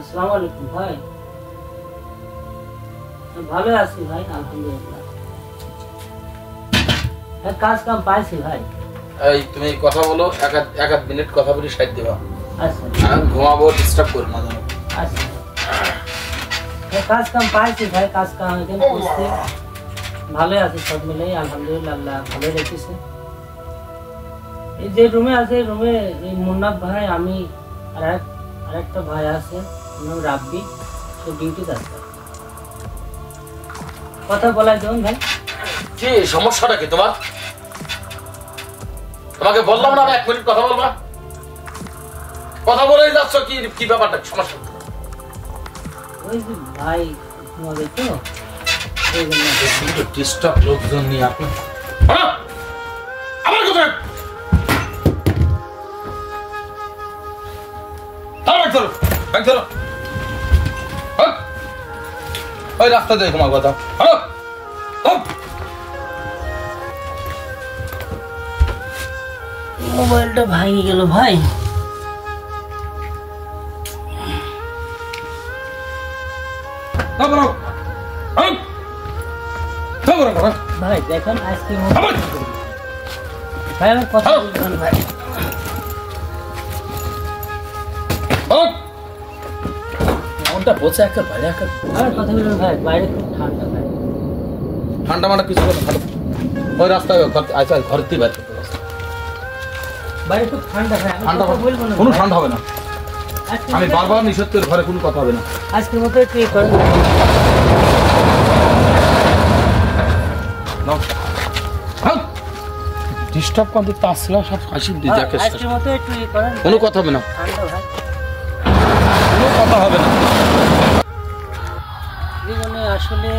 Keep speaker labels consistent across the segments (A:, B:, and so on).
A: আসসালামু আলাইকুম ভাই। ভালো আছি ভাই, আলহামদুলিল্লাহ। কাজ কাম পাইছি ভাই।
B: এই তুমি কথা বলো, এক মিনিট কথা বলি, সাইড দিবা।
A: আচ্ছা,
B: আমি ঘুমাবো, ডিস্টার্ব করো না জানো।
A: আচ্ছা, কাজ কাম পাইছি ভাই, কাজ কাম এখন করছি, ভালো আছি সব মিলে, আলহামদুলিল্লাহ, আল্লাহ ভালো রেখেছে। এই যে রুমে আছে, রুমে মুন্নাফ ভাই, আমি আরেকটা ভাই আছে রাব্বি, সে ডিউটিতে আছে। কথা বলাই দেবেন ভাই।
B: কি সমস্যাটা কি তোমার? তোমাকে বললাম না এক মিনিট কথা বলবা, কথা বলেই যাচ্ছ। কি কি ব্যাপারটা, সমস্যা?
A: ওই যে ভাই ঘুমাবে তো, এই জন্য
B: ডিস্টার্ব লোকজন নিয়ে আপনি আমার কথা ওই রাস্তা দিয়ে ঘুমার কথা।
A: মোবাইলটা ভাঙে গেল ভাই। ভাই দেখেন আইসক্রিম ভাই, আমার কথা বলবেন ভাই।
B: মনটা বসে একটা বাইরে একটা
A: আমার কথা বলবেন ভাই, বাইরে খুব ঠান্ডা ভাই।
B: ঠান্ডা মানে কিছু না, ভালো ওই রাস্তায় আচ্ছা ঘরের থেকে বাইরে করতে পারছি।
A: বাইরে খুব ঠান্ডা ভাই,
B: ঠান্ডা
A: বলবো না,
B: কোনো ঠান্ডা হবে না। আমি বারবার নিষেধ করে ঘরে কোনো কথা হবে না।
A: আজকের মতো একটু করেন।
B: ডিস্টার্ব করতে তাসলা সব হাসি দিয়ে দেখে,
A: আজকের মতো একটু করেন,
B: কোনো কথা হবে না,
A: ঠান্ডা ভাই,
B: কোনো কথা হবে না।
A: জীবনে আসলে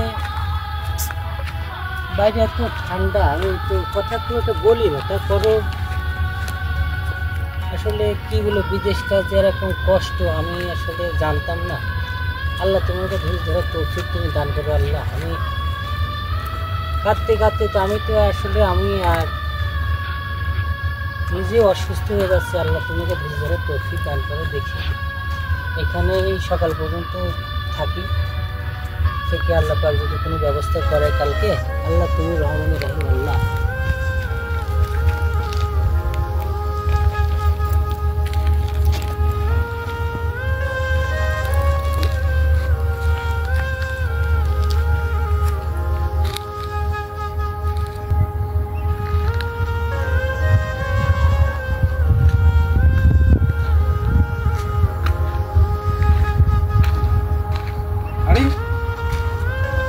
A: বাইরে এত ঠান্ডা, আমি তো কথা তো একটা বলি না, তারপরও আসলে কি বলো, বিদেশটা যে এরকম কষ্ট আমি আসলে জানতাম না। আল্লাহ তোমাকে ধৈর্য ধরার তৌফিক তুমি দান করো আল্লাহ। আমি কাঁদতে কাঁদতে তো আমি তো আসলে আমি আর নিজে অসুস্থ হয়ে যাচ্ছি। আল্লাহ তোমাকে ধৈর্য ধরার তৌফিক দান করো। দেখি এখানে এই সকাল পর্যন্ত থাকি, থেকে আল্লাহ পাক যদি কোনো ব্যবস্থা করে কালকে, আল্লাহ তুমি রহমানে রহিম আল্লাহ।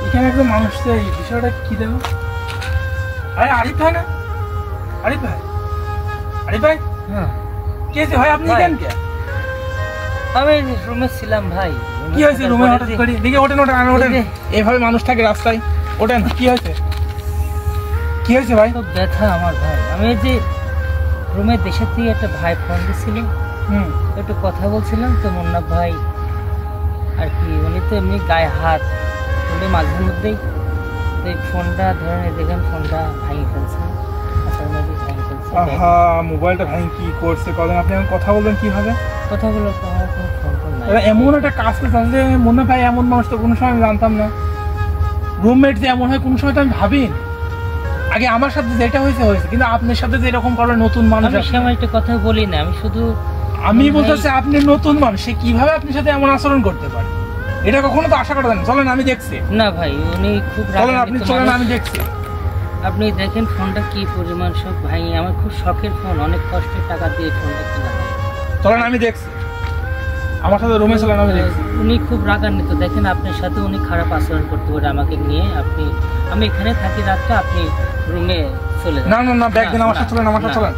C: এখানে একটা মানুষ, এই বিষয়টা কি দেবো? আরে আরিফ ভাই না? আরিফ ভাই, আরিফ ভাই,
A: হ্যাঁ
C: কি হয়েছে ভাই? আপনি কেন কে?
A: আমি রুমে ছিলাম ভাই।
C: কি হয়েছে রুমে হঠাৎ করে? দেখি ওঠেন ওঠেন ওঠেন, এইভাবে মানুষ থাকে রাস্তায়, ওঠেন। কি হয়েছে, কি হয়েছে ভাই?
A: খুব ব্যথা আমার ভাই। আমি যে রুমের দেশের থেকে একটা ভাই ফোন দিচ্ছিল, একটু কথা বলছিলাম তো, মুন্নাফ ভাই আর কি, উনি তো এমনি গায়ে হাত তুলে মাঝে মধ্যেই তো এই ফোনটা ধরে দেখেন, ফোনটা ভাঙি ফেলছে, ভাঙি ফেলছে।
C: আহা, মোবাইলটা ভাই কি করছে? কদিন আপনি এখন কথা বলবেন কিভাবে?
A: কথা বলো, আমার কোনো ফোন টোন নাই।
C: এমন একটা কাজ করতে আসলে মনে ভাই, এমন মানুষ তো কোনো সময় আমি জানতাম না। রুমমেট যে এমন হয় কোনো সময় তো আমি ভাবিনি। আগে আমার সাথে যেটা হয়েছে হয়েছে, কিন্তু আপনার সাথে যে এরকম করবে নতুন মানুষ,
A: আমি সে আমার একটা কথা বলি না, আমি শুধু
C: আমি বলতেছি আপনি নতুন মানুষ, সে কিভাবে আপনার সাথে এমন আচরণ করতে পারে? এটা কখনো তো আশা করা যায় না। চলেন আমি দেখছি।
A: না ভাই, উনি খুব
C: চলেন, আপনি চলেন, আমি দেখছি।
A: আপনি দেখেন ফোনটা কি পরিমাণ সব ভাঙি। আমার খুব শখের ফোন, অনেক কষ্টের টাকা দিয়ে ফোনটা কিনা হয়।
C: চলেন আমি দেখছি, আমার সাথে রুমে চলেন, আমি দেখছি।
A: উনি খুব রাগান্বিত, দেখেন আপনার সাথে উনি খারাপ আচরণ করতে পারে আমাকে নিয়ে। আপনি, আমি এখানে থাকি রাতটা, আপনি রুমে চলে যান।
C: না না না, ব্যাগ দিন, আমার সাথে চলেন, আমার সাথে চলেন।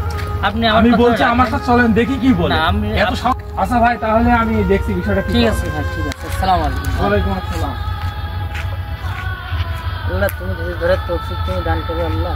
A: আপনি,
C: আমি বলছি আমার সাথে চলেন, দেখি কি বলে।
A: আমি
C: এত শখ। আচ্ছা ভাই, তাহলে আমি দেখছি বিষয়টা।
A: ঠিক আছে ভাই, ঠিক আছে। আসসালামু আলাইকুম।
C: ওয়ালাইকুম আসসালাম।
A: আল্লাহ তুমি ধরে তৌফিক তুমি দান করো আল্লাহ।